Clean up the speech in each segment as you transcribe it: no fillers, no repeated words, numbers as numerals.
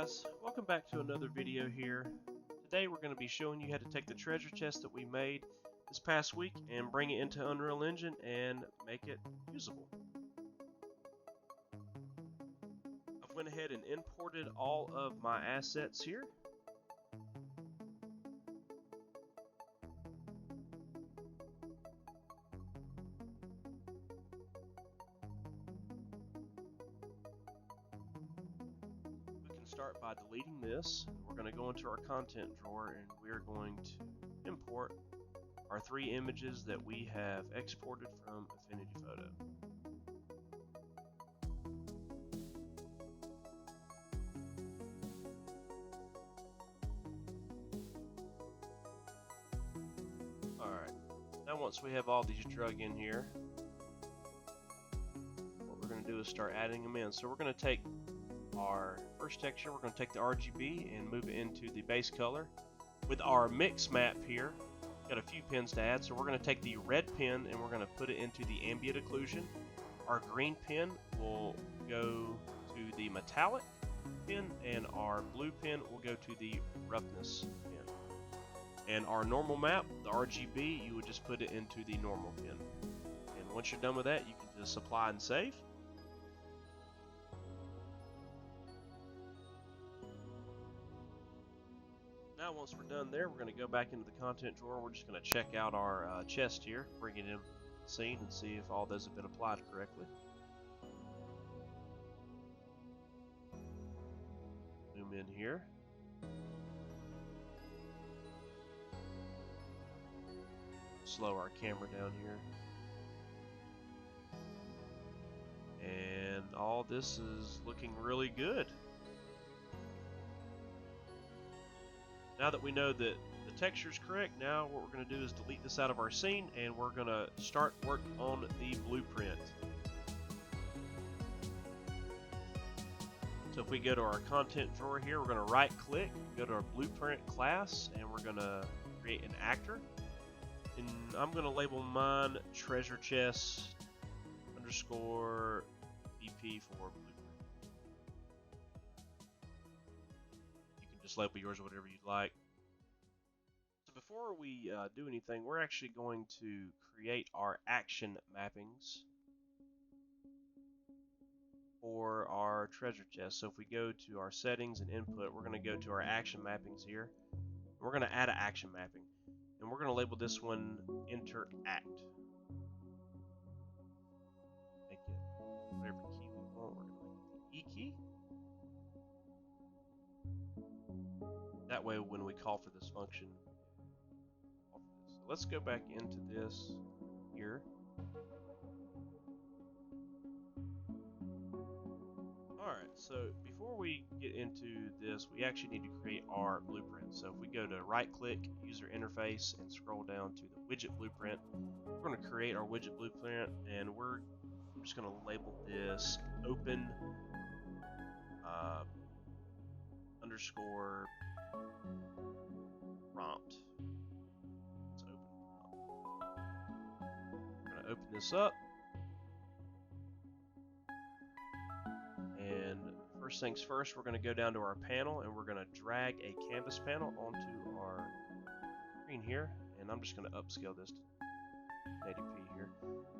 guys, welcome back to another video here. Today we're going to be showing you how to take the treasure chest that we made this past week and bring it into Unreal Engine and make it usable. I've went ahead and imported all of my assets here. Start by deleting this. We're going to go into our content drawer and we're going to import our 3 images that we have exported from Affinity Photo. Alright, now once we have all these drug in here, what we're going to do is start adding them in. So we're going to take our first texture, we're going to take the RGB and move it into the base color. With our mix map here, got a few pins to add, so we're going to take the red pin and we're going to put it into the ambient occlusion. Our green pin will go to the metallic pin, and our blue pin will go to the roughness pin. And our normal map, the RGB, you would just put it into the normal pin. And once you're done with that, you can just apply and save. Now once we're done there, we're going to go back into the content drawer. We're just going to check out our chest here, bring it in the scene and see if all those have been applied correctly. Zoom in here. Slow our camera down here. And all this is looking really good. Now that we know that the texture is correct, now what we're going to do is delete this out of our scene and we're going to start work on the blueprint. So if we go to our content drawer here, we're going to right click, go to our blueprint class, and we're going to create an actor. And I'm going to label mine treasure chest underscore BP for blueprint. Just label yours whatever you'd like. So before we do anything, we're actually going to create our action mappings for our treasure chest. So if we go to our settings and input, we're going to go to our action mappings here. We're going to add an action mapping, and we're going to label this one interact. Make it whatever key we want. We're going to make the E key. That way when we call for this function, so let's go back into this here. Alright, so before we get into this, we actually need to create our blueprint. So if we go to right click, user interface, and scroll down to the widget blueprint, we're going to create our widget blueprint, and I'm just going to label this open underscore prompt. Let's open prompt. We're going to open this up, and first things first, we're going to go down to our panel and we're going to drag a canvas panel onto our screen here, and I'm just going to upscale this to 1080p here.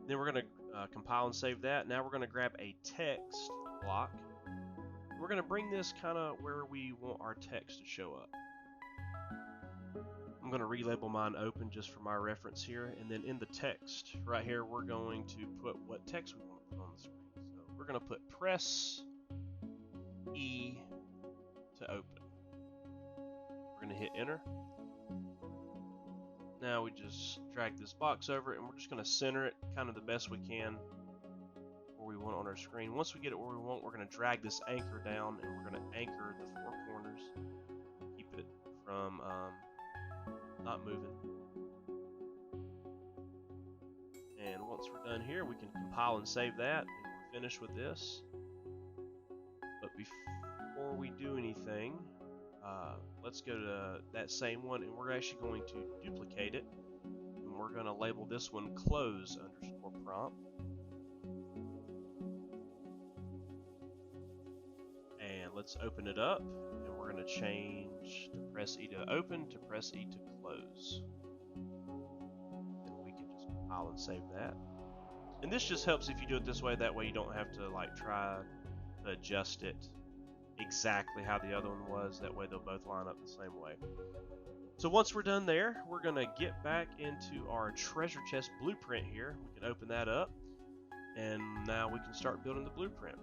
Then we're going to compile and save that. Now we're going to grab a text block. We're going to bring this kind of where we want our text to show up. I'm going to relabel mine open just for my reference here, and then in the text right here we're going to put what text we want to put on the screen. So we're going to put press E to open. We're going to hit enter. Now we just drag this box over it and we're just going to center it kind of the best we can where we want on our screen. Once we get it where we want, we're going to drag this anchor down and we're going to anchor the 4 corners, keep it from not moving. And once we're done here, we can compile and save that, and we're finished with this. But before we do anything, let's go to that same one, and we're actually going to duplicate it, and we're going to label this one close underscore prompt. let's open it up, and we're going to change the press E to open to press E to close. And we can just compile and save that. And this just helps if you do it this way. That way you don't have to like try to adjust it exactly how the other one was. That way they'll both line up the same way. So once we're done there, we're going to get back into our treasure chest blueprint here. We can open that up, and now we can start building the blueprint.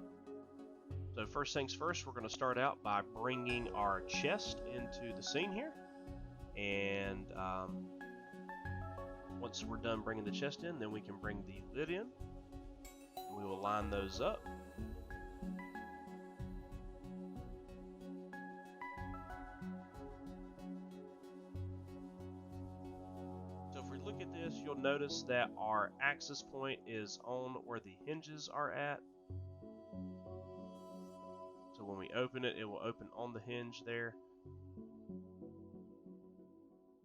So first things first, we're going to start out by bringing our chest into the scene here. And once we're done bringing the chest in, then we can bring the lid in. And we will line those up. Look at this, you'll notice that our access point is on where the hinges are at. So when we open it, it will open on the hinge there.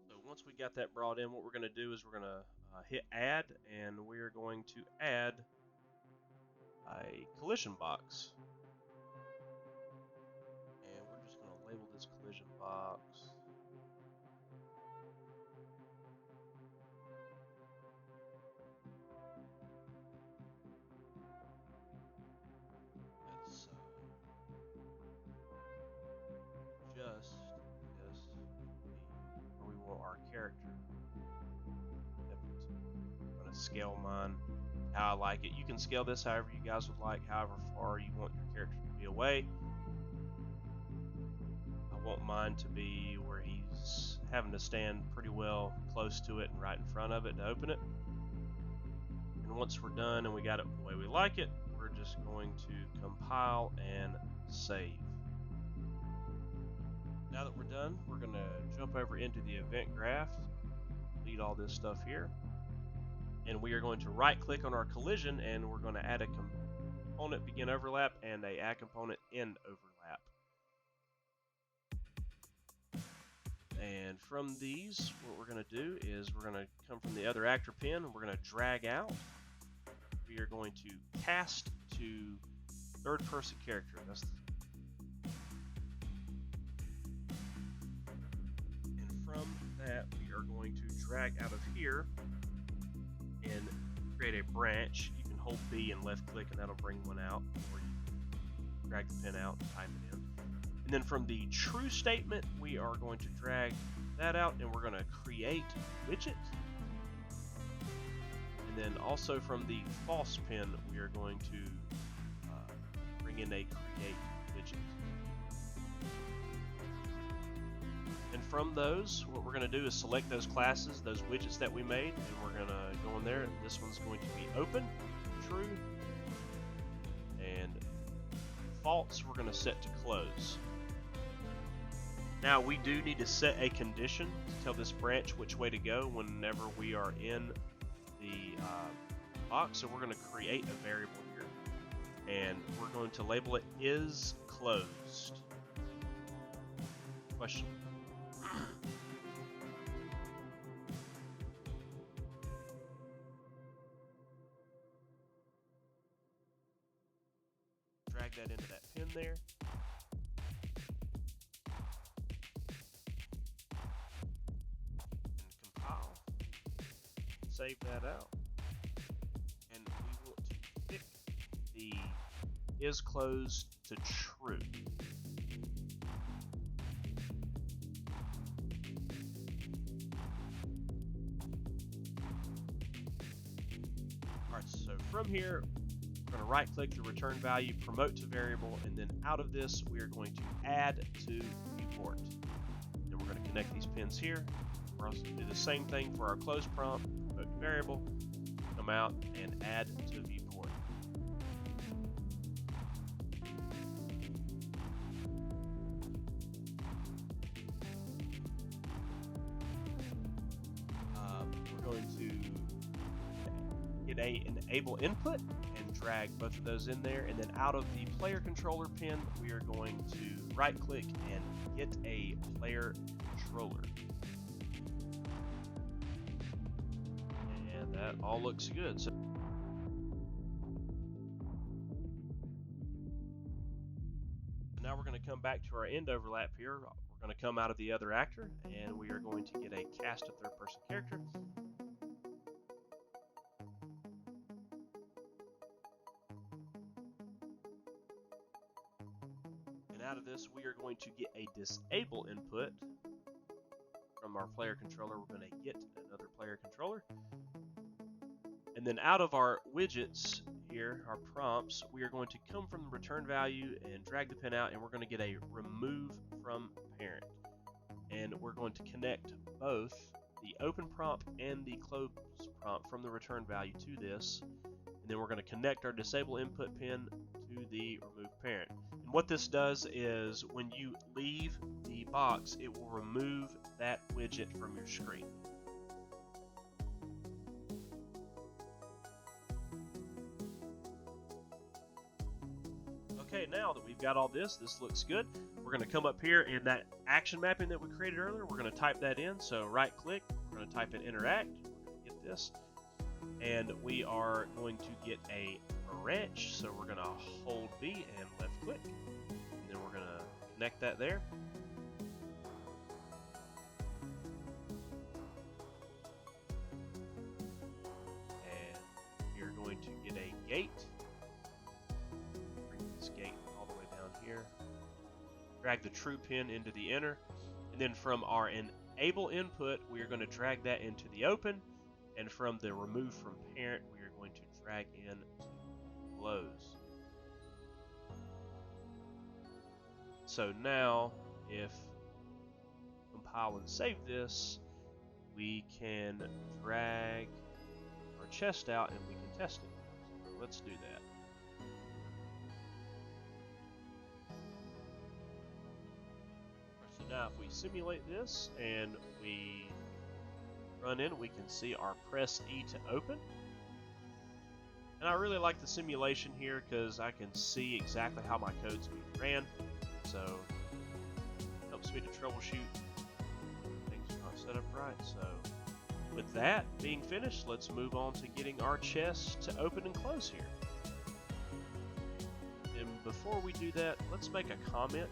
So once we got that brought in, what we're going to do is we're going to hit add, and we're going to add a collision box. And we're just going to label this collision box. Just where we want our character. I'm going to scale mine how I like it. You can scale this however you guys would like, however far you want your character to be away. I want mine to be where he's having to stand pretty well close to it and right in front of it to open it. And once we're done and we got it the way we like it, we're just going to compile and save. Now that we're done, we're going to jump over into the event graph, delete all this stuff here, and we are going to right click on our collision, and we're going to add a component begin overlap and a add component end overlap. And from these, what we're going to do is we're going to come from the other actor pin, and we're going to drag out. We are going to cast to third person character. From that, we are going to drag out of here and create a branch. You can hold B and left click, and that'll bring one out, or you drag the pin out and type it in. And then from the true statement, we are going to drag that out, and we're going to create widget. And then also from the false pin, we are going to bring in a create widget. And from those, what we're going to do is select those classes, those widgets that we made, and we're going to go in there. This one's going to be open, true, and false we're going to set to close. Now we do need to set a condition to tell this branch which way to go whenever we are in the box. So we're going to create a variable here, and we're going to label it is closed. Question? Drag that into that pin there. And compile. Save that out. And we want to pick the is closed to true. Alright, so from here, we're going to right click the return value, promote to variable, and then out of this we are going to add to viewport. Then we're going to connect these pins here. We're also going to do the same thing for our close prompt, promote to variable, come out and add to viewport. We're going to get a enable input and drag both of those in there, and then out of the player controller pin we are going to right click and get a player controller, and that all looks good. So now we're going to come back to our end overlap here. We're going to come out of the other actor, and we are going to get a cast a third person character. And out of this, we are going to get a disable input from our player controller. We're going to get another player controller. And then out of our widgets here, our prompts, we are going to come from the return value and drag the pin out, and we're going to get a remove from parent. And we're going to connect both the open prompt and the close prompt from the return value to this. And then we're going to connect our disable input pin to the remove parent. And what this does is when you leave the box, it will remove that widget from your screen. Okay, now that we've got all this looks good. We're going to come up here and that action mapping that we created earlier, we're going to type that in. So right click, we're going to type in interact, we're going to get this, and we are going to get a branch. So we're going to hold B and left click, and then we're going to connect that there. And we're going to get a gate. Drag the true pin into the inner, and then from our enable input we are going to drag that into the open, and from the remove from parent we are going to drag in to close. So now if compile and save this, we can drag our chest out and we can test it. So let's do that. Now if we simulate this and we run in, we can see our press E to open. And I really like the simulation here because I can see exactly how my code's being ran. So it helps me to troubleshoot things are not set up right. So with that being finished, let's move on to getting our chest to open and close here. And before we do that, let's make a comment.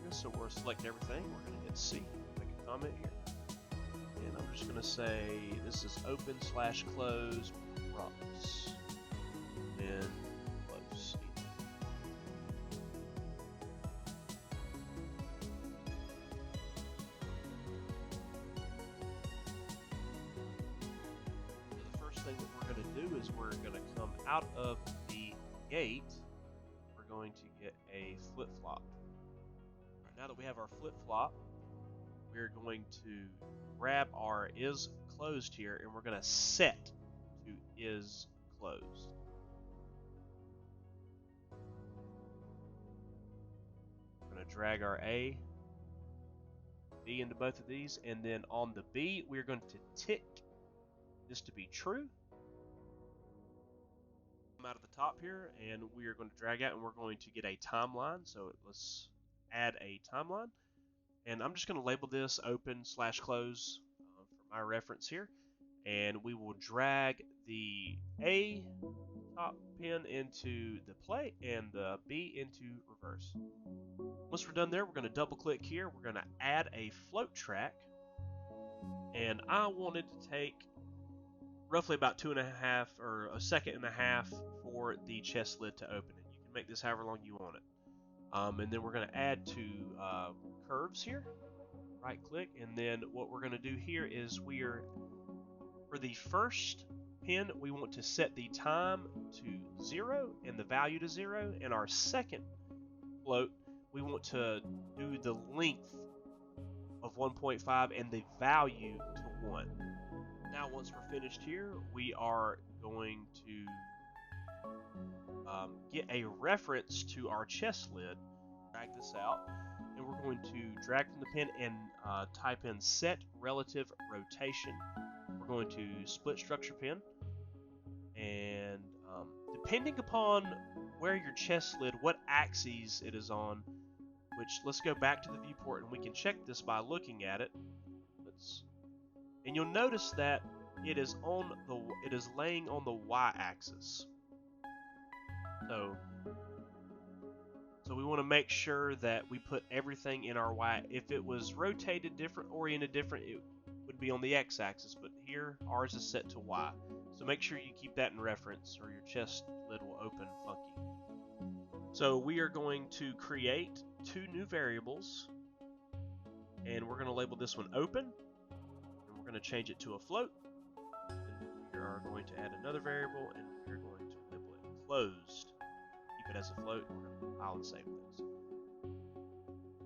So we'll select everything. We're going to hit C, make a comment here, and I'm just going to say this is open/close prompts, then close. So the first thing that we're going to do is we're going to come out of the gate. We're going to get a flip-flop. Now that we have our flip-flop, we're going to grab our is closed here, and we're going to set to is closed. We're going to drag our A, B into both of these, and then on the B, we're going to tick this to be true. Come out of the top here, and we are going to drag out, and we're going to get a timeline. So let's add a timeline, and I'm just going to label this open/close for my reference here, and we will drag the A top pin into the play and the B into reverse. Once we're done there, we're going to double click here. We're going to add a float track, and I wanted to take roughly about 2.5 or a second and a half for the chest lid to open it. You can make this however long you want it. And then we're going to add two curves here. Right click, and then what we're going to do here is for the first pin, we want to set the time to 0 and the value to 0, and our second float, we want to do the length of 1.5 and the value to 1. Now once we're finished here, we are going to get a reference to our chest lid. Drag this out, and we're going to drag from the pin and type in set relative rotation. We're going to split structure pin, and depending upon where your chest lid, what axes it is on, which let's go back to the viewport and we can check this by looking at it. And you'll notice that it is laying on the y-axis. So So we want to make sure that we put everything in our Y. If it was rotated different, oriented different, it would be on the X-axis, but here ours is set to Y. So make sure you keep that in reference or your chest lid will open funky. So we are going to create 2 new variables, and we're going to label this one open, and we're going to change it to a float. And we are going to add another variable, and we're going to label it closed. Keep it as a float, and we're going to compile and save this.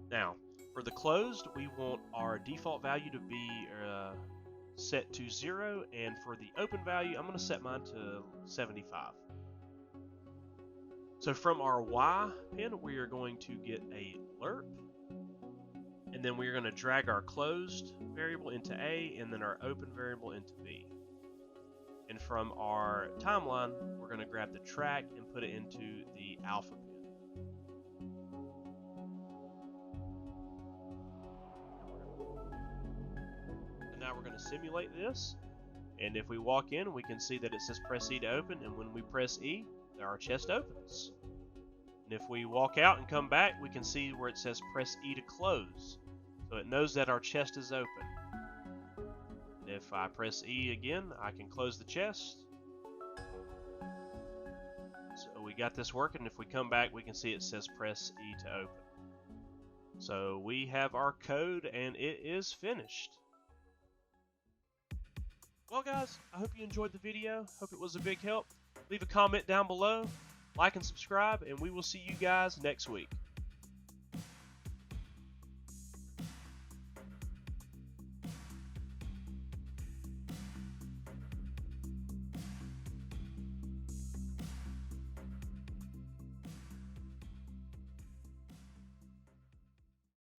Now, for the closed, we want our default value to be set to 0, and for the open value, I'm going to set mine to 75. So from our Y pin, we are going to get a lerp, and then we're going to drag our closed variable into A, and then our open variable into B. And from our timeline, we're going to grab the track and put it into the alpha pin. And now we're going to simulate this, and if we walk in, we can see that it says press E to open, and when we press E, our chest opens. And if we walk out and come back, we can see where it says press E to close. So it knows that our chest is open. And if I press E again, I can close the chest. So we got this working. If we come back, we can see it says press E to open. So we have our code and it is finished. Well guys, I hope you enjoyed the video. Hope it was a big help. Leave a comment down below, like and subscribe, and we will see you guys next week.